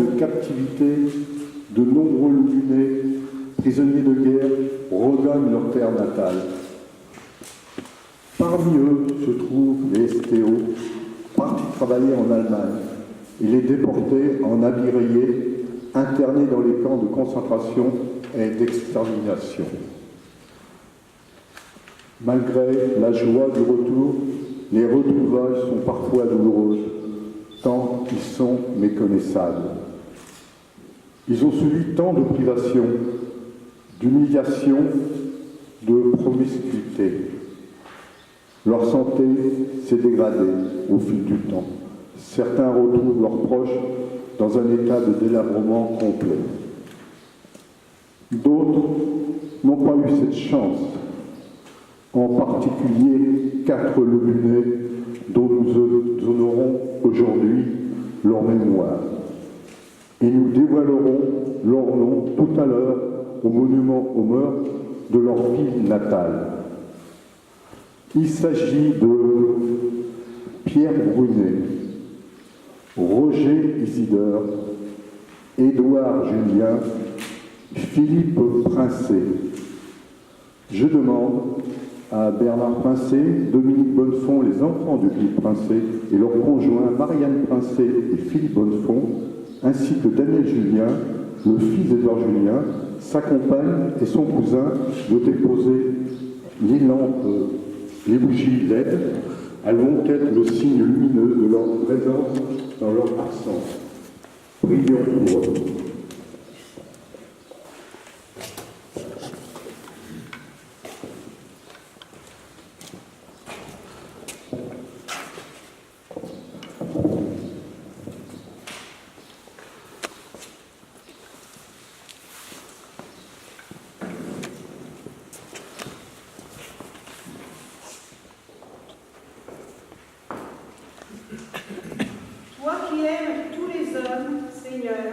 de captivité, de nombreux Lubunais, prisonniers de guerre, regagnent leur terre natale. Parmi eux se trouvent les STO, partis travailler en Allemagne, et les déportés en habits rayés, internés dans les camps de concentration et d'extermination. Malgré la joie du retour, les retrouvailles sont parfois douloureuses, tant ils sont méconnaissables. Ils ont subi tant de privations, d'humiliations, de promiscuité. Leur santé s'est dégradée au fil du temps. Certains retrouvent leurs proches dans un état de délabrement complet. D'autres n'ont pas eu cette chance, en particulier 4 Lubunais dont nous honorons aujourd'hui leur mémoire. Et nous dévoilerons leur nom tout à l'heure au monument aux meurtres de leur ville natale. Il s'agit de Pierre Brunet, Roger Isidore, Édouard Julien, Philippe Princé. Je demande à Bernard Princé, Dominique Bonnefond, les enfants de Philippe Princé et leurs conjoints Marianne Princé et Philippe Bonnefond, ainsi que Daniel Julien, le fils d'Édouard Julien, sa compagne et son cousin, de déposer les lampes, les bougies LED, allons être le signe lumineux de leur présence dans leur absence. Prions pour eux. Toi qui aimes tous les hommes, Seigneur,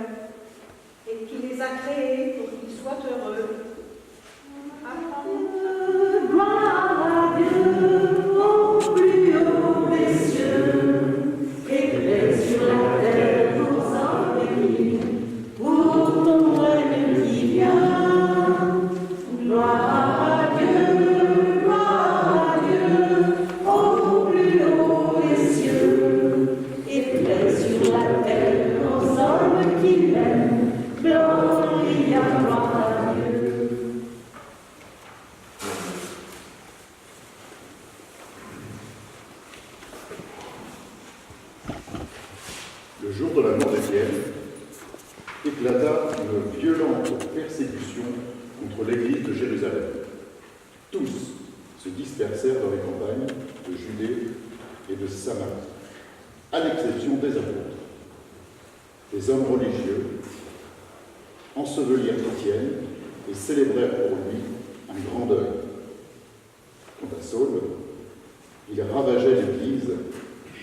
et qui les as créés pour qu'ils soient heureux, apprends. Gloire à Dieu, au plus haut des cieux, et paix sur la terre pour sa bénie, pour ton règne qui vient. Gloire à Dieu, au plus haut des cieux, et paix sur la terre aux hommes qui l'aiment. Gloria, gloire à Dieu. Le jour de la mort d'Étienne, éclata une violente persécution contre l'église de Jérusalem. Tous se dispersèrent dans les campagnes de Judée et de Samarie, à l'exception des apôtres. Les hommes religieux ensevelirent Étienne et célébrèrent pour lui un grand deuil. Quant à Saul, il ravageait l'église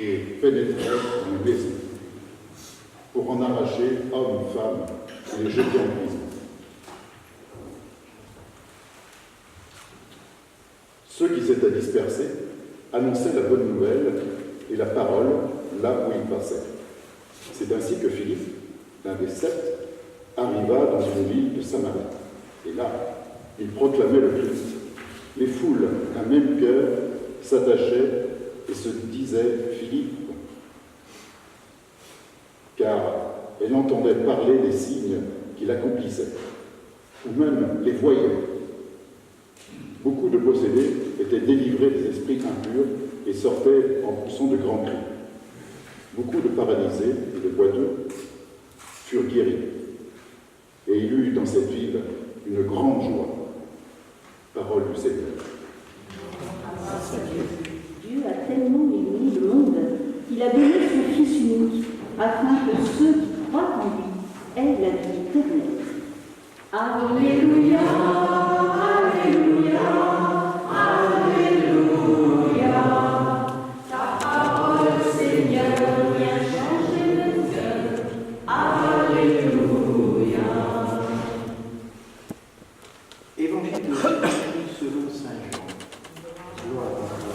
et pénétrait dans les maisons pour en arracher hommes, femmes et les jeter en prison. Ceux qui s'étaient dispersés annonçaient la bonne nouvelle et la parole là où ils passaient. C'est ainsi que Philippe, l'un des 7, arriva dans une ville de Samarie. Et là, il proclamait le Christ. Les foules d'un même cœur s'attachaient et se disaient Philippe, car elle entendait parler des signes qu'il accomplissait, ou même les voyait. Beaucoup de possédés étaient délivrés des esprits impurs et sortaient en poussant de grands cris. Beaucoup de paralysés et de boiteux furent guéris. Et il eut dans cette ville une grande joie. Parole du Seigneur. Dieu a tellement aimé le monde qu'il a donné son Fils unique, afin que ceux qui croient en lui aient la vie éternelle. Alléluia, Alléluia, Alléluia. Ta parole, Seigneur, vient changer le cœur. Alléluia. Évangile de Jésus selon saint Jean. Gloire à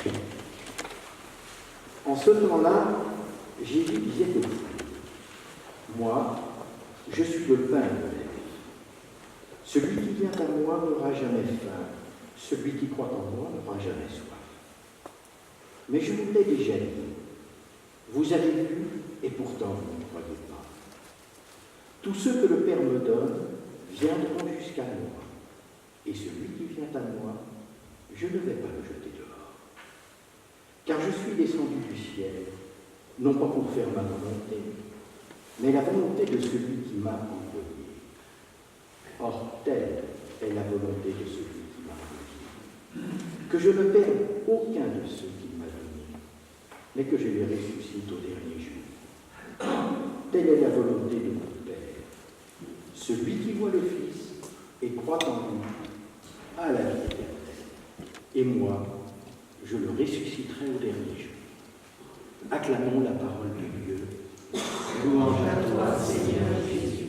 Dieu. En ce temps-là, Jésus disait aux foules, Moi, je suis le pain de la vie. Celui qui vient à moi n'aura jamais faim. Celui qui croit en moi n'aura jamais soif. Mais je vous l'ai déjà dit. Vous avez vu, et pourtant vous ne croyez pas. Tous ceux que le Père me donne viendront jusqu'à moi. Et celui qui vient à moi, je ne vais pas le jeter dehors. Car je suis descendu du ciel, non pas pour faire ma volonté, mais la volonté de celui qui m'a envoyé. Or, telle est la volonté de celui qui m'a envoyé, que je ne perde aucun de ceux qu'il m'a donné, mais que je les ressuscite au dernier jour. Telle est la volonté de mon Père. Celui qui voit le Fils et croit en lui a la vie éternelle. Et moi, je le ressusciterai au dernier jour. Acclamons la parole de Dieu. Louange à toi, Seigneur Jésus.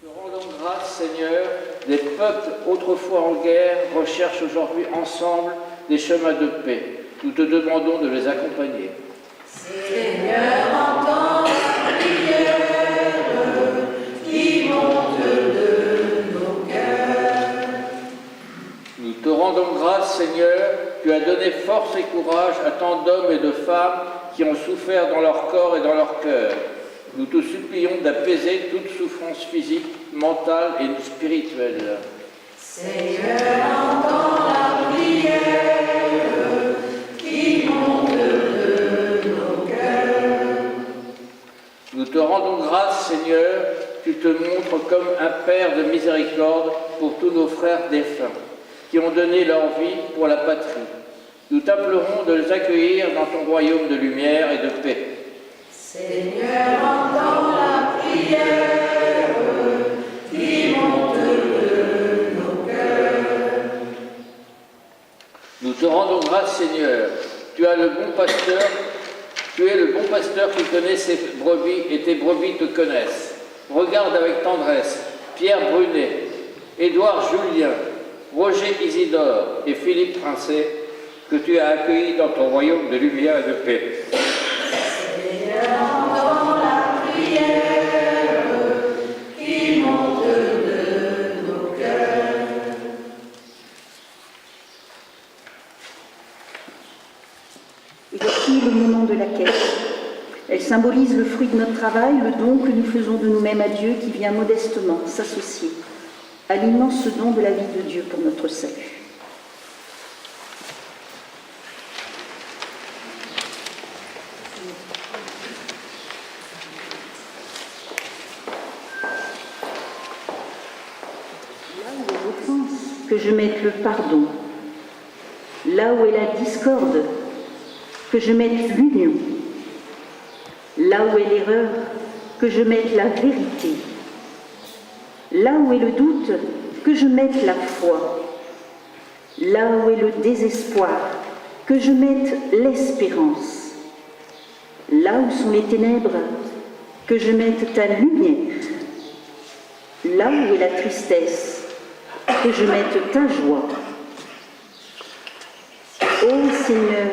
Nous rendons grâce, Seigneur, les peuples autrefois en guerre recherchent aujourd'hui ensemble des chemins de paix. Nous te demandons de les accompagner. Seigneur, entends la prière qui monte de nos cœurs. Nous te rendons grâce, Seigneur, tu as donné force et courage à tant d'hommes et de femmes qui ont souffert dans leur corps et dans leur cœur. Nous te supplions d'apaiser toute souffrance physique, mentale et spirituelle. Seigneur, entends la prière qui monte de nos cœurs. Nous te rendons grâce, Seigneur, tu te montres comme un Père de miséricorde pour tous nos frères défunts, qui ont donné leur vie pour la patrie. Nous t'implorons de les accueillir dans ton royaume de lumière et de paix. Seigneur, entends la prière qui monte de nos cœurs. Nous te rendons grâce, Seigneur. Tu es le bon pasteur qui connaît ses brebis et tes brebis te connaissent. Regarde avec tendresse Pierre Brunet, Édouard Julien, Roger Isidore et Philippe Princet, que tu as accueillis dans ton royaume de lumière et de paix. Seigneur, entends la prière qui monte de nos cœurs. Et voici le moment de la quête. Elle symbolise le fruit de notre travail, le don que nous faisons de nous-mêmes à Dieu qui vient modestement s'associer à l'immense don de la vie de Dieu pour notre salut. Là où est l'offense, que je mette le pardon. Là où est la discorde, que je mette l'union. Là où est l'erreur, que je mette la vérité. Là où est le doute, que je mette la foi. Là où est le désespoir, que je mette l'espérance. Là où sont les ténèbres, que je mette ta lumière. Là où est la tristesse, que je mette ta joie. Ô Seigneur,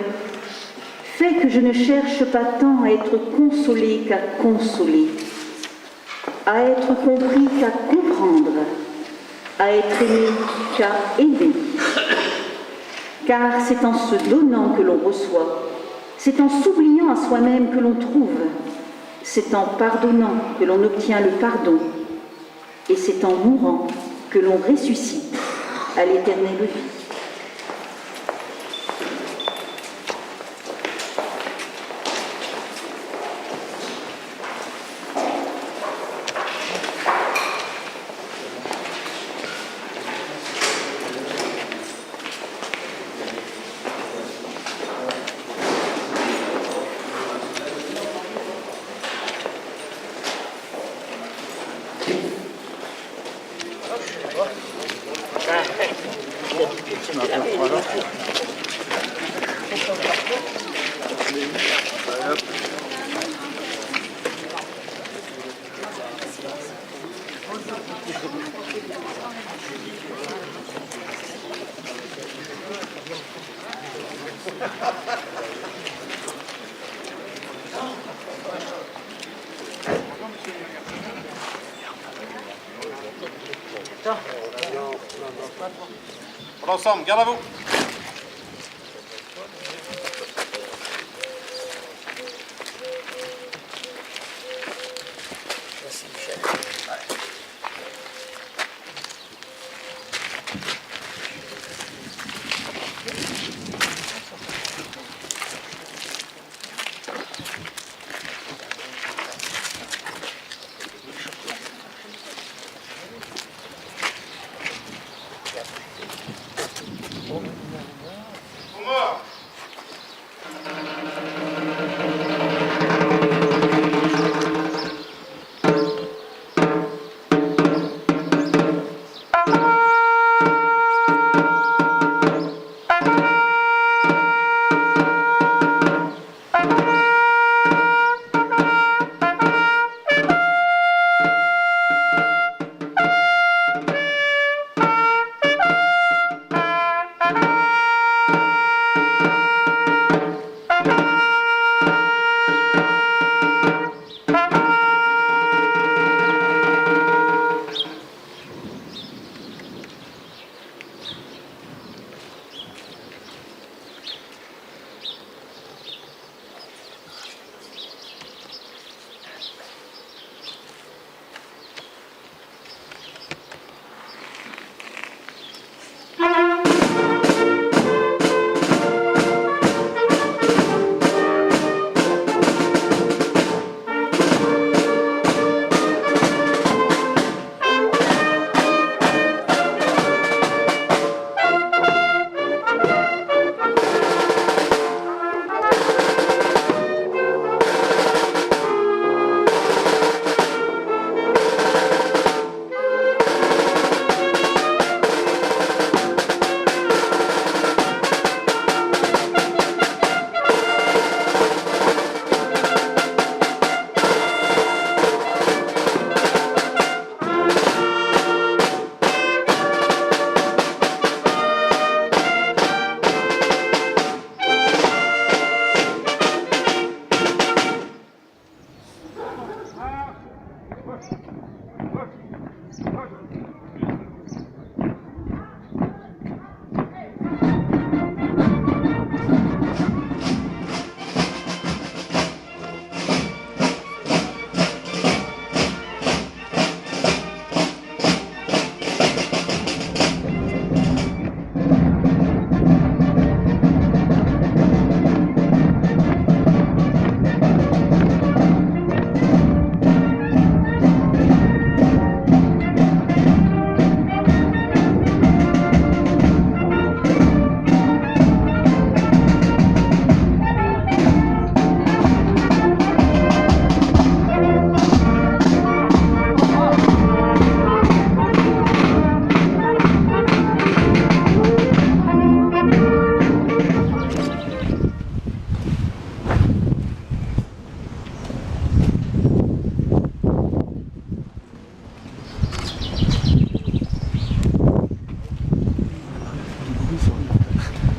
fais que je ne cherche pas tant à être consolé qu'à consoler, à être compris qu'à comprendre, à être aimé qu'à aimer. Car c'est en se donnant que l'on reçoit, c'est en s'oubliant à soi-même que l'on trouve, c'est en pardonnant que l'on obtient le pardon, et c'est en mourant que l'on ressuscite à l'éternelle vie. Ensemble, garde à vous.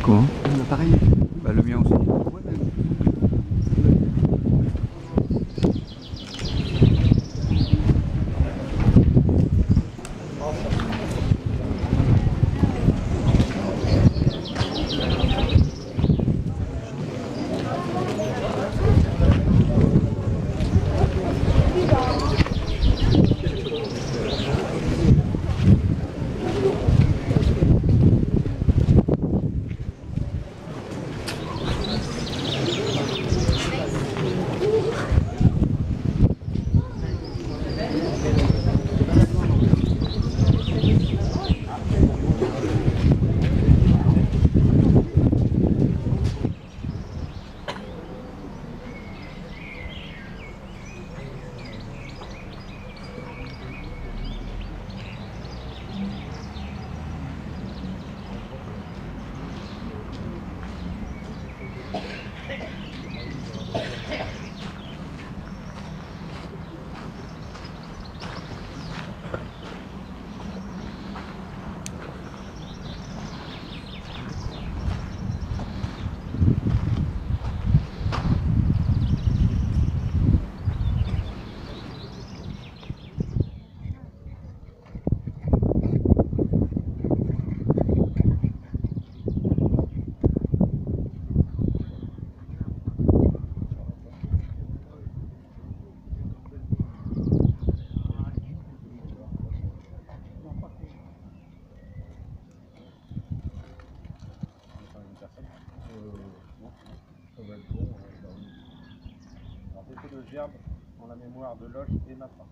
Comment? L'appareil. Bah, le mien aussi. Ça va être bon. Alors, dépôt de gerbe en la mémoire de Loche et Mappa.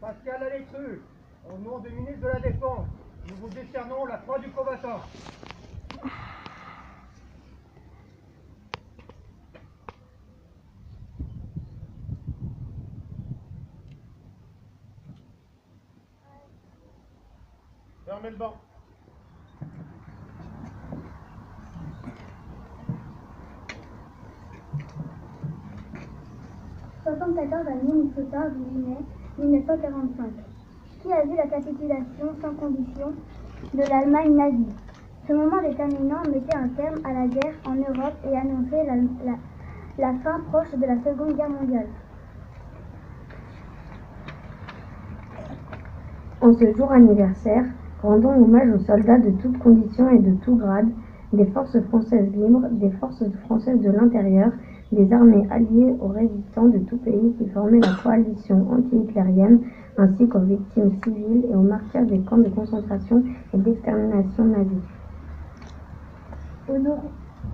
Pascal Alexu, au nom du ministre de la Défense, nous vous décernons la croix du combattant. Fermez le banc. « 74 à Minnesota, 18 mai 1945. Qui a vu la capitulation sans condition de l'Allemagne nazie? Ce moment déterminant mettait un terme à la guerre en Europe et annonçait la fin proche de la Seconde Guerre mondiale. En ce jour anniversaire, rendons hommage aux soldats de toutes conditions et de tout grade, des forces françaises libres, des forces françaises de l'intérieur, des armées alliées aux résistants de tout pays qui formaient la coalition anti-hitlérienne, ainsi qu'aux victimes civiles et aux martyrs des camps de concentration et d'extermination nazis.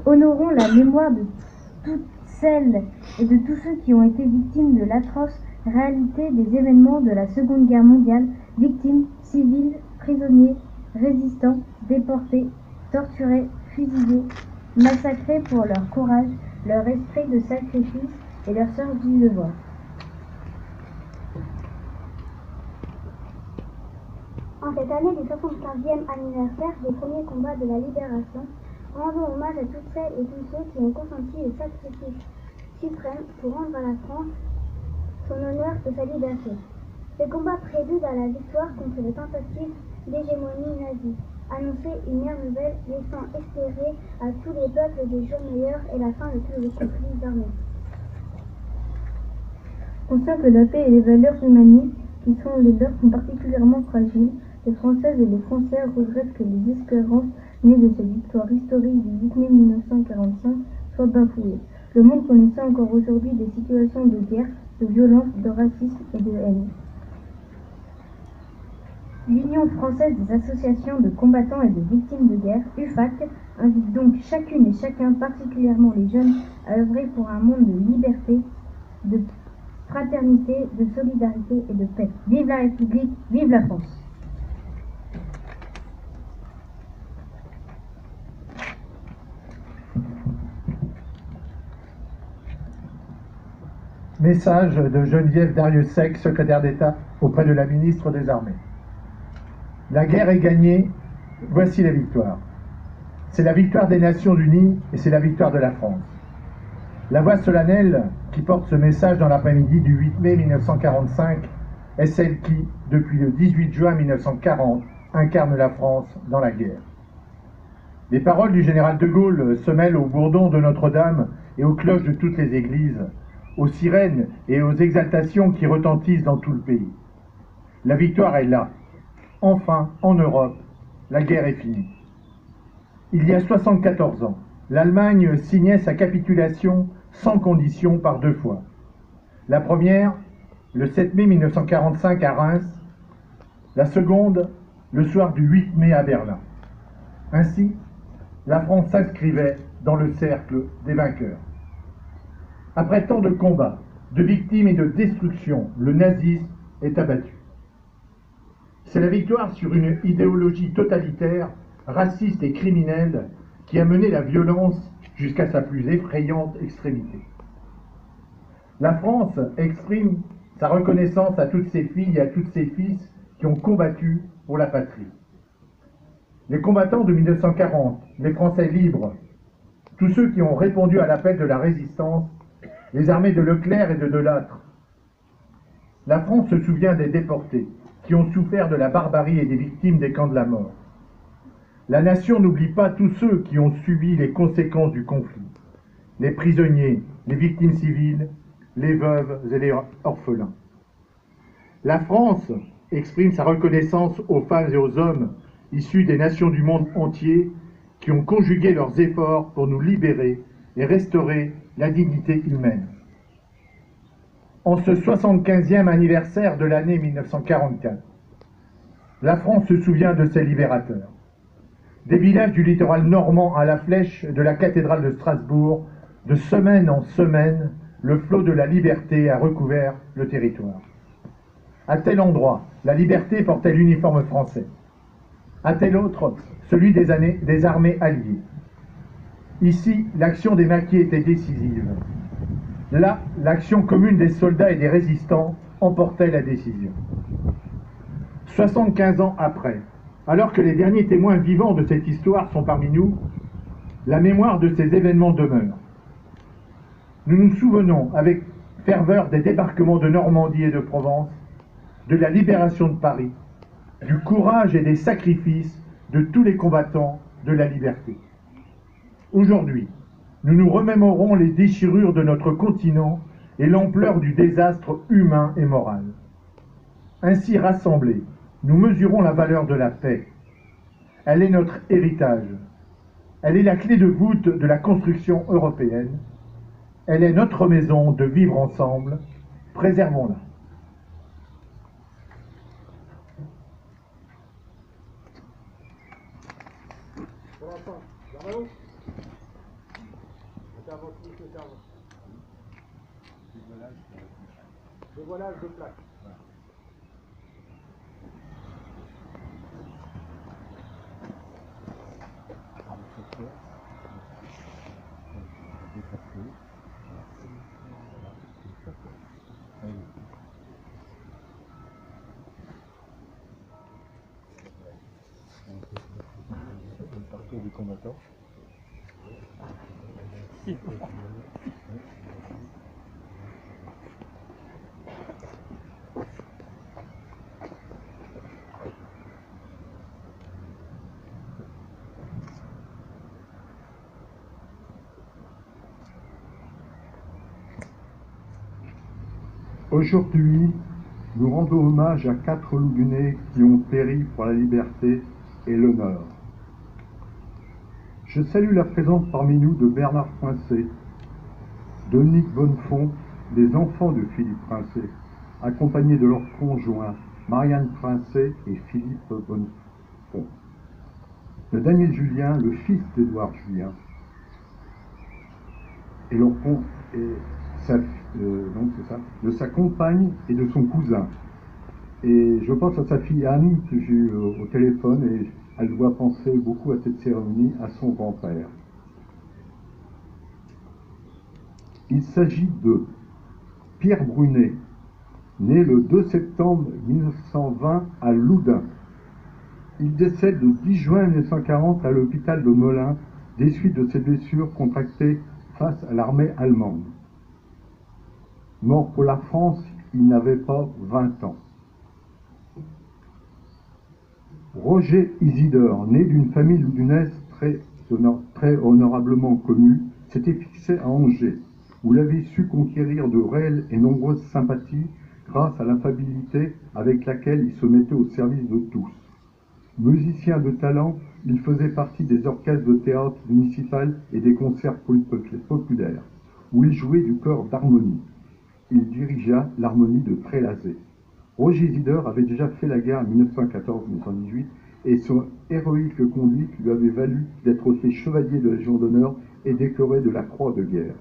Honorons la mémoire de toutes celles et de tous ceux qui ont été victimes de l'atroce réalité des événements de la Seconde Guerre mondiale, victimes, civils, prisonniers, résistants, déportés, torturés, fusillés, massacrés pour leur courage, leur esprit de sacrifice et leur sens du devoir. En cette année du 75e anniversaire des premiers combats de la libération, rendons hommage à toutes celles et tous ceux qui ont consenti le sacrifice suprême pour rendre à la France son honneur et sa liberté. Ces combats préludes à la victoire contre les tentatives d'hégémonie nazie annonçaient une ère nouvelle laissant espérer à tous les peuples des jours meilleurs et la fin de tous les conflits armés. Conscient que la paix et les valeurs humanistes qui sont les leurs sont particulièrement fragiles. Les Françaises et les Français regrettent que les espérances nées de cette victoire historique du 8 mai 1945 soient bafouées. Le monde connaissait encore aujourd'hui des situations de guerre, de violence, de racisme et de haine. L'Union française des associations de combattants et de victimes de guerre, UFAC, invite donc chacune et chacun, particulièrement les jeunes, à œuvrer pour un monde de liberté, de fraternité, de solidarité et de paix. Vive la République, vive la France! Message de Geneviève Dariussec, secrétaire d'État auprès de la ministre des Armées. La guerre est gagnée, voici la victoire. C'est la victoire des Nations Unies et c'est la victoire de la France. La voix solennelle qui porte ce message dans l'après-midi du 8 mai 1945 est celle qui, depuis le 18 juin 1940, incarne la France dans la guerre. Les paroles du général de Gaulle se mêlent aux bourdons de Notre-Dame et aux cloches de toutes les églises, aux sirènes et aux exaltations qui retentissent dans tout le pays. La victoire est là. Enfin, en Europe, la guerre est finie. Il y a 74 ans, l'Allemagne signait sa capitulation sans condition par 2 fois. La première, le 7 mai 1945 à Reims, la seconde, le soir du 8 mai à Berlin. Ainsi, la France s'inscrivait dans le cercle des vainqueurs. Après tant de combats, de victimes et de destruction, le nazisme est abattu. C'est la victoire sur une idéologie totalitaire, raciste et criminelle qui a mené la violence jusqu'à sa plus effrayante extrémité. La France exprime sa reconnaissance à toutes ses filles et à tous ses fils qui ont combattu pour la patrie. Les combattants de 1940, les Français libres, tous ceux qui ont répondu à l'appel de la résistance, les armées de Leclerc et de Delattre. La France se souvient des déportés qui ont souffert de la barbarie et des victimes des camps de la mort. La nation n'oublie pas tous ceux qui ont subi les conséquences du conflit, les prisonniers, les victimes civiles, les veuves et les orphelins. La France exprime sa reconnaissance aux femmes et aux hommes issus des nations du monde entier qui ont conjugué leurs efforts pour nous libérer et restaurer la dignité humaine. En ce 75e anniversaire de l'année 1944, la France se souvient de ses libérateurs. Des villages du littoral normand à la flèche de la cathédrale de Strasbourg, de semaine en semaine, le flot de la liberté a recouvert le territoire. À tel endroit, la liberté portait l'uniforme français. À tel autre, celui des armées alliées. Ici, l'action des maquis était décisive. Là, l'action commune des soldats et des résistants emportait la décision. 75 ans après, alors que les derniers témoins vivants de cette histoire sont parmi nous, la mémoire de ces événements demeure. Nous nous souvenons avec ferveur des débarquements de Normandie et de Provence, de la libération de Paris, du courage et des sacrifices de tous les combattants de la liberté. Aujourd'hui, nous nous remémorons les déchirures de notre continent et l'ampleur du désastre humain et moral. Ainsi rassemblés, nous mesurons la valeur de la paix. Elle est notre héritage. Elle est la clé de voûte de la construction européenne. Elle est notre maison de vivre ensemble. Préservons-la. Dévoilage de plaque. Parcours du combattant. Aujourd'hui, nous rendons hommage à 4 loups du nez qui ont péri pour la liberté et l'honneur. Je salue la présence parmi nous de Bernard Princé, Dominique Bonnefond, des enfants de Philippe Princé, accompagnés de leurs conjoints Marianne Princé et Philippe Bonnefond. De Daniel Julien, le fils d'Édouard Julien, et de sa compagne et de son cousin. Et je pense à sa fille Anne que j'ai eue au téléphone, et elle doit penser beaucoup à cette cérémonie, à son grand-père. Il s'agit de Pierre Brunet, né le 2 septembre 1920 à Loudun. Il décède le 10 juin 1940 à l'hôpital de Melun des suites de ses blessures contractées face à l'armée allemande. Mort pour la France, il n'avait pas 20 ans. Roger Isidore, né d'une famille loudunaise très honorablement connue, s'était fixé à Angers, où il avait su conquérir de réelles et nombreuses sympathies grâce à l'affabilité avec laquelle il se mettait au service de tous. Musicien de talent, il faisait partie des orchestres de théâtre municipal et des concerts populaires, où il jouait du chœur d'harmonie. Il dirigea l'harmonie de Trélazé. Roger Isidore avait déjà fait la guerre en 1914-1918 et son héroïque conduite lui avait valu d'être fait chevalier de la Légion d'honneur et décoré de la Croix de guerre.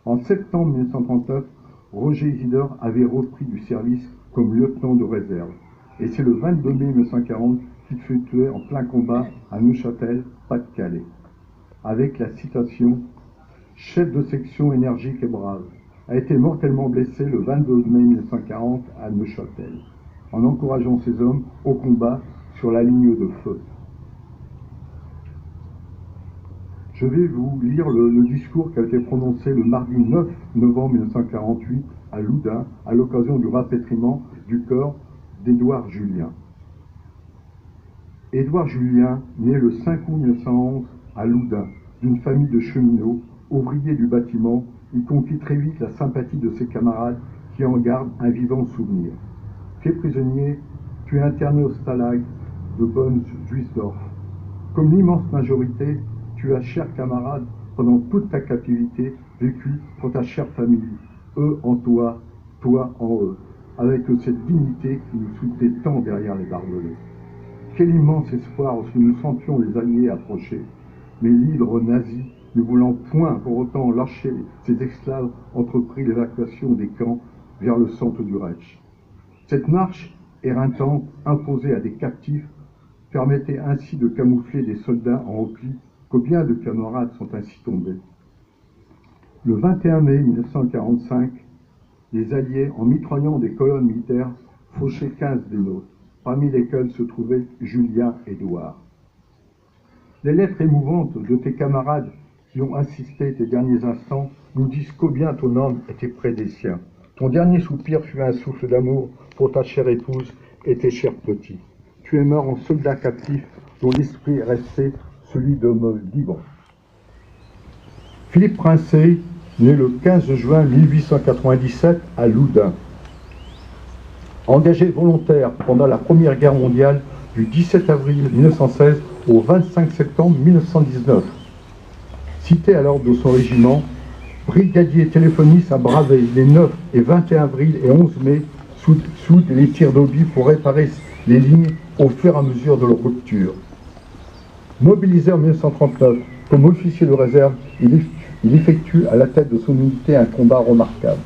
En septembre 1939, Roger Isidore avait repris du service comme lieutenant de réserve. Et c'est le 22 mai 1940 qu'il fut tué en plein combat à Neuchâtel, Pas-de-Calais. Avec la citation « Chef de section énergique et brave », a été mortellement blessé le 22 mai 1940 à Neuchâtel, en encourageant ses hommes au combat sur la ligne de feu. Je vais vous lire le discours qui a été prononcé le mardi 9 novembre 1948 à Loudun, à l'occasion du rapatriement du corps d'Édouard Julien. Édouard Julien, né le 5 août 1911 à Loudun, d'une famille de cheminots, ouvriers du bâtiment, il conquit très vite la sympathie de ses camarades qui en gardent un vivant souvenir. Fait prisonnier, tu es interné au stalag de Bonn-Duisdorf. Comme l'immense majorité, tu as, chers camarades, pendant toute ta captivité, vécu pour ta chère famille, eux en toi, toi en eux, avec cette dignité qui nous soutenait tant derrière les barbelés. Quel immense espoir lorsque nous sentions les Alliés approcher, mais l'hydre nazi, ne voulant point pour autant lâcher ses esclaves, entreprit l'évacuation des camps vers le centre du Reich. Cette marche éreintante, imposée à des captifs, permettait ainsi de camoufler des soldats en repli, combien de camarades sont ainsi tombés. Le 21 mai 1945, les Alliés, en mitraillant des colonnes militaires, fauchaient 15 des nôtres, parmi lesquels se trouvait Julien Édouard. Les lettres émouvantes de tes camarades qui ont assisté tes derniers instants nous disent combien ton âme était près des siens. Ton dernier soupir fut un souffle d'amour pour ta chère épouse et tes chers petits. Tu es mort en soldat captif dont l'esprit est resté celui d'homme libre. Philippe Princé, né le 15 juin 1897 à Loudun. Engagé volontaire pendant la Première Guerre mondiale du 17 avril 1916 au 25 septembre 1919. Cité à l'ordre de son régiment, brigadier téléphoniste à braver les 9 et 21 avril et 11 mai sous les tirs d'obus pour réparer les lignes au fur et à mesure de leur rupture. Mobilisé en 1939 comme officier de réserve, il effectue à la tête de son unité un combat remarquable.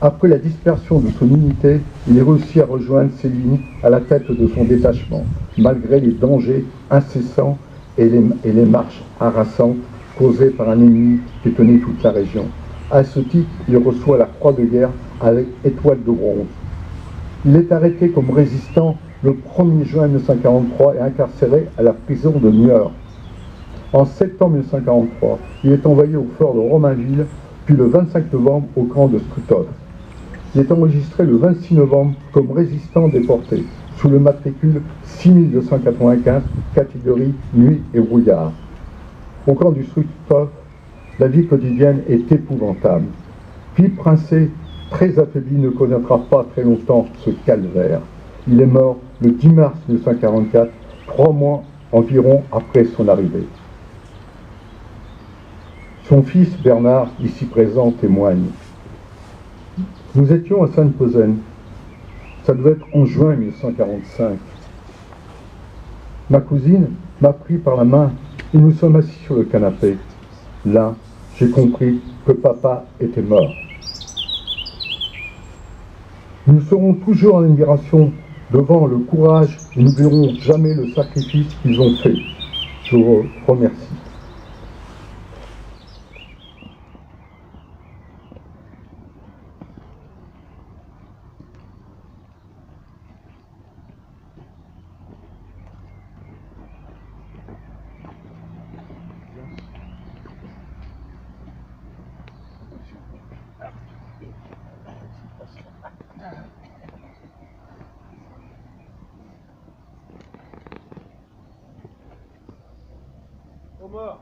Après la dispersion de son unité, il réussit à rejoindre ses lignes à la tête de son détachement, malgré les dangers incessants et les marches harassantes causées par un ennemi qui tenait toute la région. À ce titre, il reçoit la Croix de guerre avec étoile de bronze. Il est arrêté comme résistant le 1er juin 1943 et incarcéré à la prison de Niort. En septembre 1943, il est envoyé au fort de Romainville, puis le 25 novembre au camp de Struthof. Il est enregistré le 26 novembre comme résistant déporté, sous le matricule 6295, catégorie nuit et brouillard. Au camp du Struthof, la vie quotidienne est épouvantable. Philippe Princé très affaibli, ne connaîtra pas très longtemps ce calvaire. Il est mort le 10 mars 1944, 3 mois environ après son arrivée. Son fils Bernard, ici présent, témoigne. Nous étions à Sainte-Posaine. Ça devait être en juin 1945. Ma cousine m'a pris par la main et nous sommes assis sur le canapé. Là, j'ai compris que papa était mort. Nous serons toujours en admiration devant le courage et n'oublierons jamais le sacrifice qu'ils ont fait. Je vous remercie. Aux morts.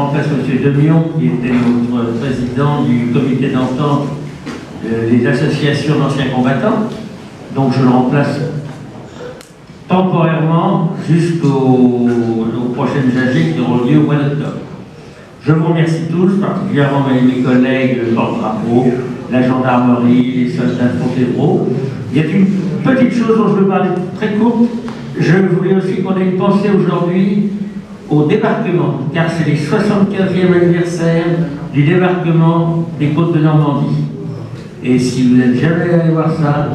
remplace M. Demion, qui était notre président du comité d'entente des associations d'anciens combattants. Donc je le remplace temporairement jusqu'aux prochaines AG qui auront lieu au mois d'octobre. Je vous remercie tous, particulièrement mes collègues porte-drapeau, la gendarmerie, les soldats de Fontevraud. Il y a une petite chose dont je veux parler très courte. Je voulais aussi qu'on ait une pensée aujourd'hui au débarquement, car c'est les 75e anniversaire du débarquement des côtes de Normandie. Et si vous n'êtes jamais allé voir ça,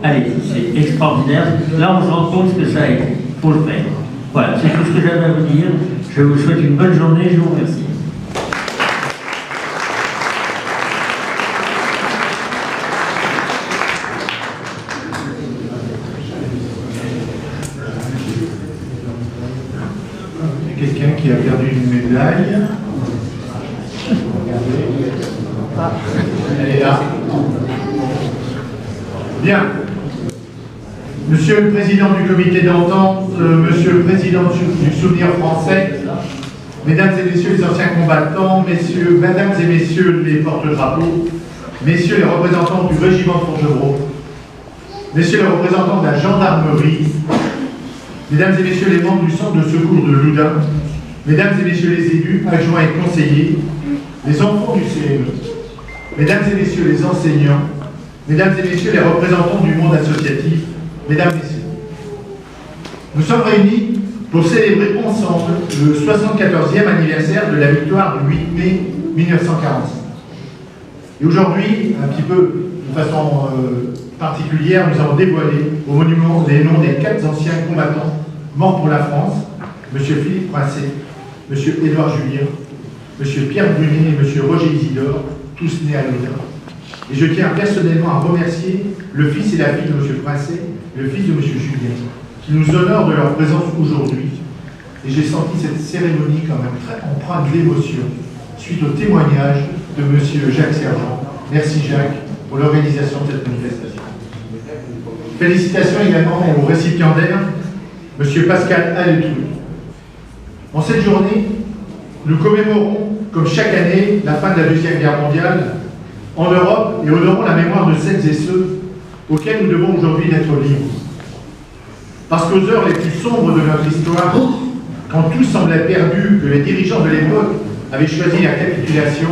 allez, c'est extraordinaire. Là, on se rend compte ce que ça a été. Il faut le faire. Voilà, c'est tout ce que j'avais à vous dire. Je vous souhaite une bonne journée. Je vous remercie. Quelqu'un qui a perdu une médaille. Elle est là. Bien. Monsieur le Président du Comité d'entente, Monsieur le Président du Souvenir français, Mesdames et Messieurs les anciens combattants, Mesdames et Messieurs les porte-drapeaux, Messieurs les représentants du Régiment de Fontevraud, Messieurs les représentants de la gendarmerie, Mesdames et Messieurs les membres du centre de secours de Loudun, Mesdames et Messieurs les élus, adjoints et conseillers, les enfants du CME, Mesdames et Messieurs les enseignants, Mesdames et Messieurs les représentants du monde associatif, Mesdames et Messieurs, nous sommes réunis pour célébrer ensemble le 74e anniversaire de la victoire du 8 mai 1945. Et aujourd'hui, un petit peu de façon particulière, nous avons dévoilé au monument les noms des 4 anciens combattants morts pour la France, M. Philippe Princet, M. Édouard Julien, M. Pierre Brunet et M. Roger Isidore, tous nés à Loudun. Et je tiens personnellement à remercier le fils et la fille de M. Princet, le fils de M. Julien, qui nous honorent de leur présence aujourd'hui. Et j'ai senti cette cérémonie quand même très empreinte d'émotion suite au témoignage de M. Jacques Sergent. Merci Jacques pour l'organisation de cette manifestation. Félicitations également au récipiendaire, M. Pascal Aletou. En cette journée, nous commémorons, comme chaque année, la fin de la Deuxième Guerre mondiale en Europe et honorons la mémoire de celles et ceux auxquels nous devons aujourd'hui d'être libres. Parce qu'aux heures les plus sombres de notre histoire, quand tout semblait perdu, que les dirigeants de l'époque avaient choisi la capitulation,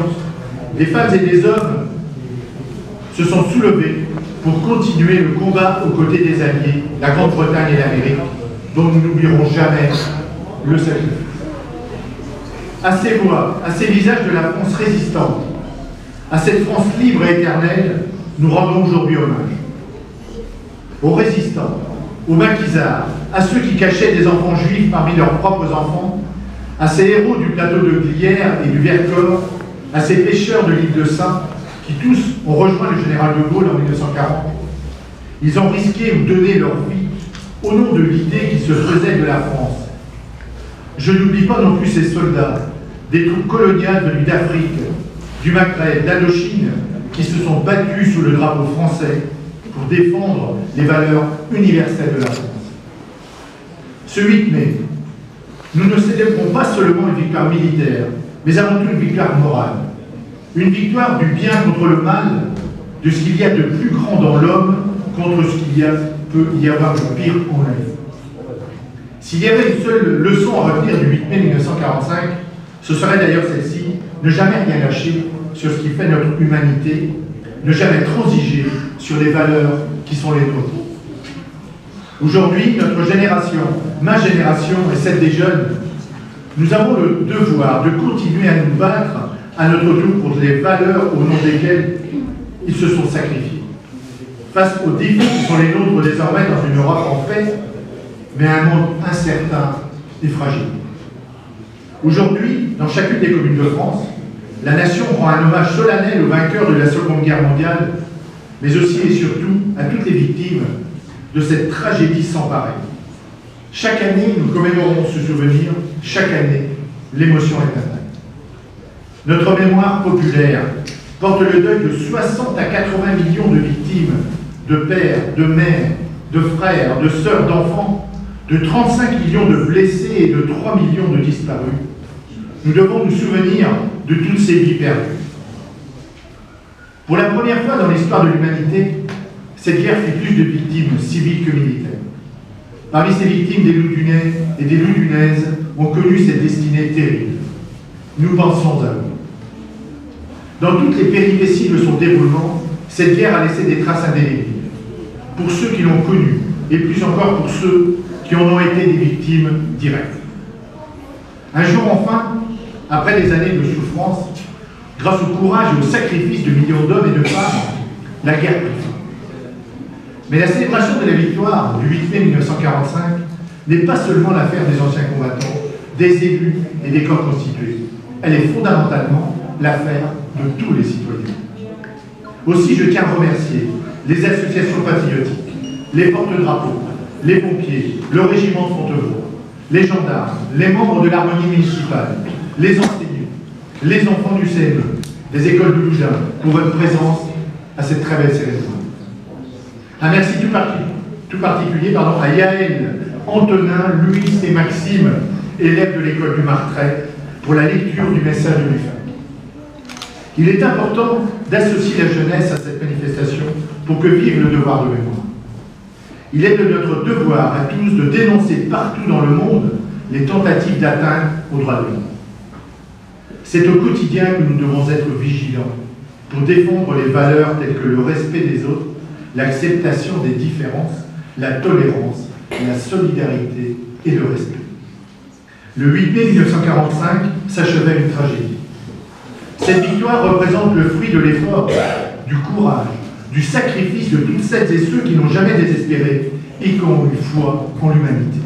des femmes et des hommes se sont soulevés pour continuer le combat aux côtés des Alliés, la Grande-Bretagne et l'Amérique, dont nous n'oublierons jamais le sacrifice. À ces voix, à ces visages de la France résistante, à cette France libre et éternelle, nous rendons aujourd'hui hommage. Aux résistants, aux maquisards, à ceux qui cachaient des enfants juifs parmi leurs propres enfants, à ces héros du plateau de Glières et du Vercors, à ces pêcheurs de l'île de Saint, qui tous ont rejoint le général de Gaulle en 1940. Ils ont risqué ou donné leur vie au nom de l'idée qui se faisait de la France. Je n'oublie pas non plus ces soldats, des troupes coloniales venues d'Afrique, du Maghreb, d'Indochine, qui se sont battus sous le drapeau français pour défendre les valeurs universelles de la France. Ce 8 mai, nous ne célébrons pas seulement une victoire militaire, mais avant tout une victoire morale. Une victoire du bien contre le mal, de ce qu'il y a de plus grand dans l'homme contre ce qu'il peut y avoir de pire en la vie. S'il y avait une seule leçon à retenir du 8 mai 1945, ce serait d'ailleurs celle-ci: ne jamais rien lâcher sur ce qui fait notre humanité, ne jamais transiger sur les valeurs qui sont les nôtres. Aujourd'hui, notre génération, ma génération et celle des jeunes, nous avons le devoir de continuer à nous battre à notre tour pour les valeurs au nom desquelles ils se sont sacrifiés. Face aux défis qui sont les nôtres désormais dans une Europe en paix, mais un monde incertain et fragile. Aujourd'hui, dans chacune des communes de France, la nation rend un hommage solennel aux vainqueurs de la Seconde Guerre mondiale, mais aussi et surtout à toutes les victimes de cette tragédie sans pareille. Chaque année, nous commémorons ce souvenir, chaque année, l'émotion est intacte. Notre mémoire populaire porte le deuil de 60 à 80 millions de victimes, de pères, de mères, de frères, de sœurs, d'enfants, de 35 millions de blessés et de 3 millions de disparus. nous devons nous souvenir de toutes ces vies perdues. Pour la première fois dans l'histoire de l'humanité, cette guerre fit plus de victimes civiles que militaires. Parmi ces victimes, des Loudunais et des Loudunaises ont connu cette destinée terrible. Nous pensons à eux. Dans toutes les péripéties de son déroulement, cette guerre a laissé des traces indélébiles. Pour ceux qui l'ont connue, et plus encore pour ceux qui en ont été des victimes directes. Un jour enfin, après des années de souffrance, grâce au courage et au sacrifice de millions d'hommes et de femmes, la guerre prit fin. Mais la célébration de la victoire du 8 mai 1945 n'est pas seulement l'affaire des anciens combattants, des élus et des corps constitués. Elle est fondamentalement l'affaire de tous les citoyens. Aussi, je tiens à remercier les associations patriotiques, les porte-drapeaux, les pompiers, le régiment de Fontevraud, les gendarmes, les membres de l'harmonie municipale, les enseignants, les enfants du CME, des écoles de Loudun, pour votre présence à cette très belle cérémonie. Un merci tout particulier à Yaël, Antonin, Louis et Maxime, élèves de l'école du Martret, pour la lecture du message de l'UFAC. Il est important d'associer la jeunesse à cette manifestation pour que vive le devoir de mémoire. Il est de notre devoir à tous de dénoncer partout dans le monde les tentatives d'atteinte aux droits de l'homme. C'est au quotidien que nous devons être vigilants pour défendre les valeurs telles que le respect des autres, l'acceptation des différences, la tolérance, la solidarité et le respect. Le 8 mai 1945 s'achevait une tragédie. Cette victoire représente le fruit de l'effort, du courage, du sacrifice de toutes celles et ceux qui n'ont jamais désespéré et qui ont eu foi en l'humanité.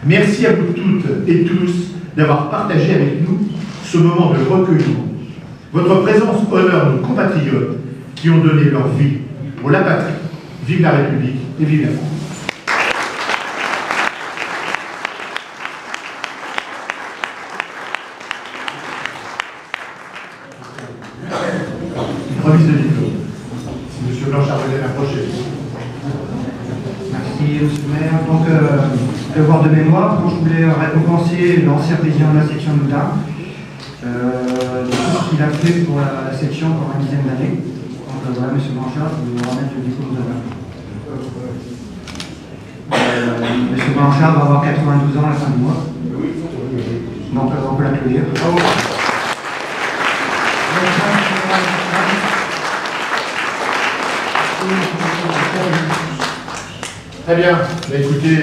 Merci à vous toutes et tous d'avoir partagé avec nous ce moment de recueillement. Votre présence honore nos compatriotes qui ont donné leur vie pour la patrie. Vive la République et vive la France. Une remise de diplôme. Si M. Blanchard veut l'approcher. Merci, M. le maire. Donc, devoir de mémoire, je voulais récompenser l'ancien président de la section Loudun, de tout ce qu'il a fait pour la section pendant une dizaine d'années. Donc voilà, M. Blanchard, je vais vous remettre le diplôme d'honneur. M. Blanchard va avoir 92 ans à la fin du mois. Donc on peut l'applaudir. Très bien. Bah, écoutez,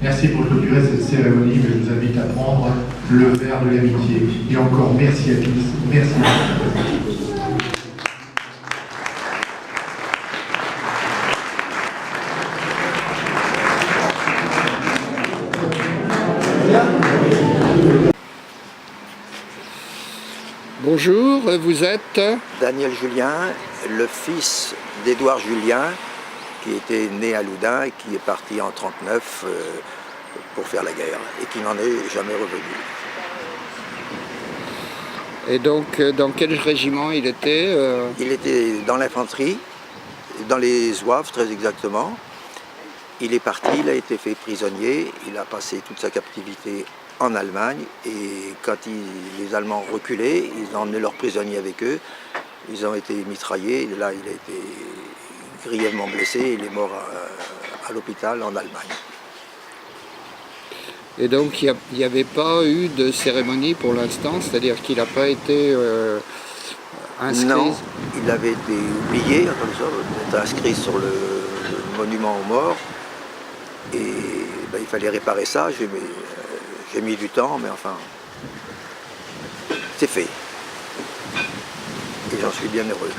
merci pour clôturer cette cérémonie, mais je vous invite à prendre le verre de l'amitié. Et encore merci à tous. Merci. Bonjour, vous êtes Daniel Julien, le fils d'Édouard Julien, qui était né à Loudun et qui est parti en 1939 pour faire la guerre et qui n'en est jamais revenu. Et donc, dans quel régiment il était Il était dans l'infanterie, dans les Zouaves très exactement. Il est parti, il a été fait prisonnier, il a passé toute sa captivité en Allemagne et quand les Allemands reculaient, ils ont emmené leurs prisonniers avec eux. Ils ont été mitraillés, et là il a été grièvement blessé et il est mort à l'hôpital en Allemagne. Et donc il n'y avait pas eu de cérémonie pour l'instant, c'est-à-dire qu'il n'a pas été inscrit? Non, il avait été oublié, comme ça, il était inscrit sur le monument aux morts et ben, il fallait réparer ça, j'ai mis du temps, mais enfin, c'est fait. Et j'en suis bien heureux.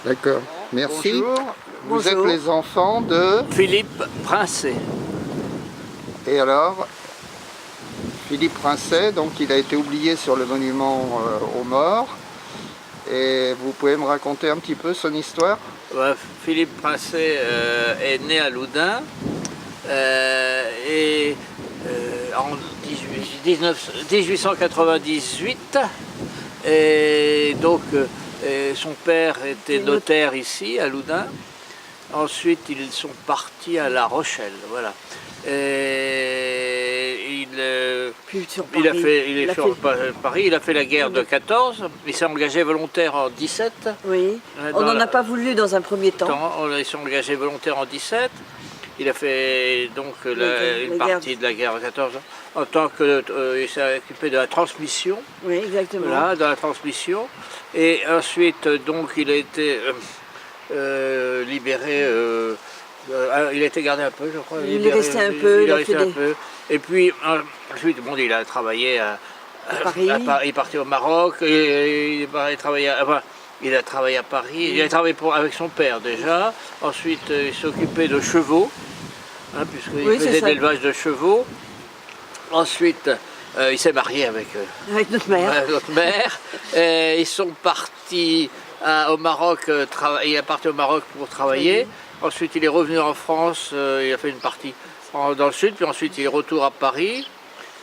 D'accord, merci. Bonjour. Vous êtes les enfants de Philippe Princet. Et alors, Philippe Princet, donc il a été oublié sur le monument aux morts. Et vous pouvez me raconter un petit peu son histoire? Philippe Princet est né à Loudun et en 1898. Et donc son père était notaire ici à Loudun. Ensuite ils sont partis à La Rochelle. Voilà. Et il est sur Paris, il a fait la guerre de 14, il s'est engagé volontaire en 17. Oui, on n'en a pas voulu dans un premier temps. Il s'est engagé volontaire en 17. Il a fait donc une partie de la guerre de 14 en tant qu'il s'est occupé de la transmission. Oui, exactement. Voilà, de la transmission. Et ensuite, donc, il a été libéré. Il a été gardé un peu, je crois. Il est resté un peu. Il est resté un peu. Et puis, ensuite, bon, il a travaillé à Paris. Il est parti au Maroc. Il a travaillé à Paris. Il a travaillé avec son père déjà. Ensuite, il s'est occupé de chevaux, puisqu'il faisait de l'élevage de chevaux. Ensuite, il s'est marié avec notre mère. Notre mère. Ils sont partis au Maroc. Il est parti au Maroc pour travailler. Ensuite, il est revenu en France. Il a fait une partie dans le sud. Puis ensuite, il est retour à Paris.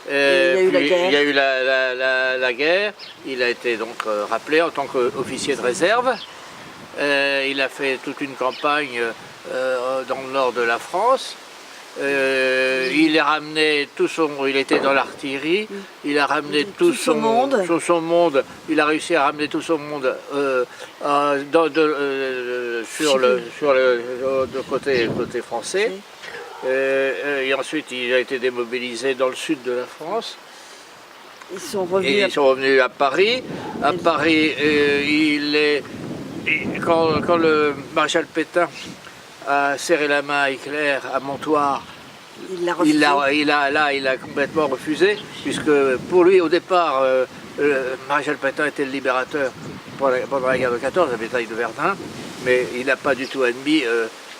Il y a eu la guerre. Il a été donc rappelé en tant qu'officier de réserve. Il a fait toute une campagne dans le nord de la France. Il a ramené il était dans l'artillerie. Il a ramené tout son monde. Il a réussi à ramener tout son monde sur le côté français. Et ensuite, il a été démobilisé dans le sud de la France. Ils sont revenus à Paris. À Paris, quand le maréchal Pétain a serré la main à Hitler à Montoire, il a complètement refusé, puisque pour lui, au départ, le maréchal Pétain était le libérateur pendant la guerre de 14, la bataille de Verdun, mais il n'a pas du tout admis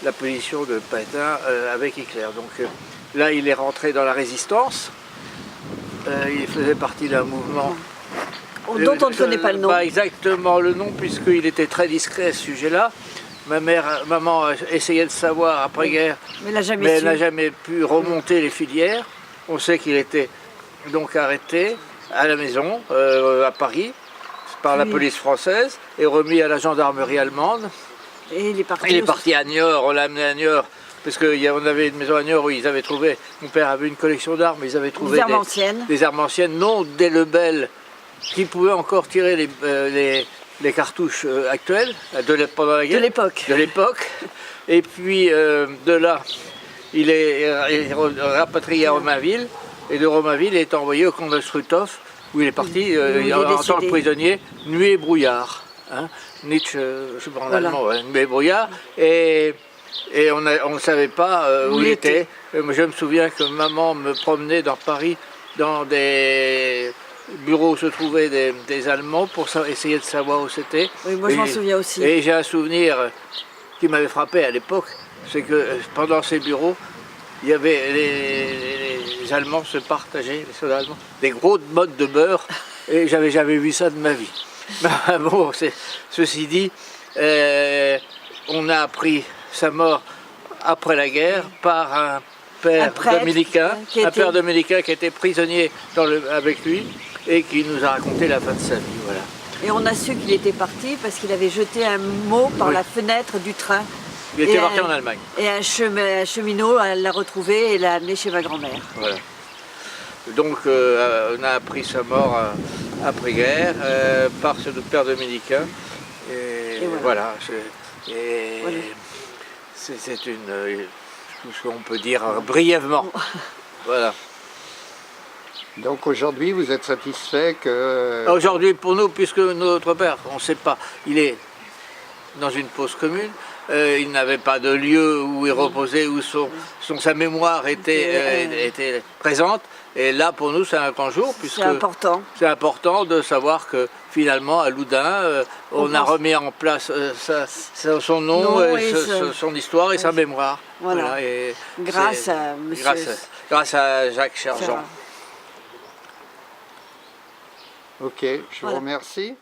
la position de Pétain avec Hitler. Donc là, il est rentré dans la résistance. Il faisait partie d'un mouvement dont on ne connaît pas le nom. Pas exactement le nom, puisqu'il était très discret à ce sujet-là. Maman essayait de savoir après-guerre, mais elle n'a jamais pu remonter les filières. On sait qu'il était donc arrêté à la maison, à Paris, par la police française, et remis à la gendarmerie allemande. Et il est parti à Niort, on l'a amené à Niort, parce qu'on avait une maison à Niort où ils avaient trouvé, mon père avait une collection d'armes, ils avaient trouvé des armes anciennes, non des Lebel, qui pouvaient encore tirer les cartouches actuelles, pendant la guerre. De l'époque. Et puis de là, il est rapatrié à Romainville, et de Romainville, il est envoyé au camp de Struthof, où il est parti en tant que prisonnier, nuit et brouillard. Nietzsche, je sais pas en allemand, nuit et brouillard. Et on ne savait pas où il était. Je me souviens que maman me promenait dans Paris, dans des bureaux où se trouvaient des Allemands, pour essayer de savoir où c'était. Oui, moi je m'en souviens aussi. Et j'ai un souvenir qui m'avait frappé à l'époque, c'est que pendant ces bureaux, il y avait les Allemands se partageaient, les soldats allemands, des gros mottes de beurre, et j'avais jamais vu ça de ma vie. Bon, ceci dit, on a appris sa mort après la guerre par un père dominicain, père dominicain qui était prisonnier avec lui et qui nous a raconté la fin de sa vie. Voilà. Et on a su qu'il était parti parce qu'il avait jeté un mot par la fenêtre du train. Il était parti en Allemagne. Et un cheminot l'a retrouvé et l'a amené chez ma grand-mère. Voilà. Donc on a appris sa mort après-guerre par ce père dominicain. Et voilà. C'est tout ce qu'on peut dire brièvement. Voilà. Donc aujourd'hui, vous êtes satisfait que... Aujourd'hui, pour nous, puisque notre père, on ne sait pas, il est dans une fosse commune, il n'avait pas de lieu où il reposait, où sa mémoire était présente. Et là, pour nous, c'est un grand jour, puisque c'est important de savoir que finalement, à Loudun, on a remis en place son nom, son histoire et sa mémoire. Voilà. Et grâce à monsieur... Grâce à Jacques Cherjean. Ok, je vous remercie.